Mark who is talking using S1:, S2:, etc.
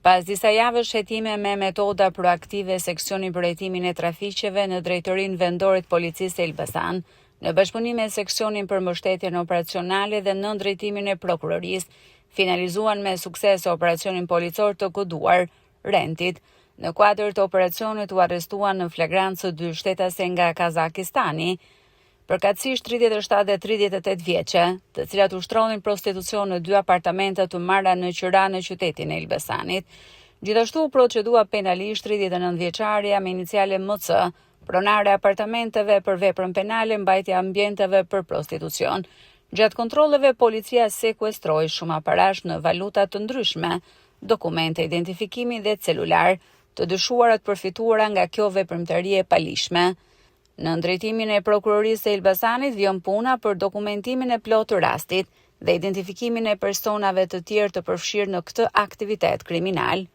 S1: Pas disa javësh hetime me metoda proaktive, seksioni për hetimin e trafiqeve në drejtorinë vendore të policisë e Elbasan, në bashkëpunim me seksionin për mbështetjen operacionale dhe nën drejtimin e prokurorisë, finalizuan me sukses operacionin policor të koduar Rentit. Në kuadër të operacionit u arrestuan në flagrancë 2 shtetase nga Kazakistani, përkatësisht 37 dhe 38 vjeçe, të cilat ushtronin prostitucion në 2 apartamente të marra në qyra në qytetin e Elbasanit. Gjithashtu procedua penalisht 39 vjeçaria me iniciale MC, pronare apartamenteve për veprën penale, mbajtja ambienteve për prostitucion. Gjatë kontrolleve, policia sekuestroi shumë aparash në valuta të ndryshme, dokumente identifikimi dhe celular, të dyshuarat përfituara nga kjo veprimtari e palishme. Në drejtimin e prokurorisë së Elbasanit vjen puna për dokumentimin e plotë të rastit dhe identifikimin e personave të tjerë të përfshirë në këtë aktivitet kriminal.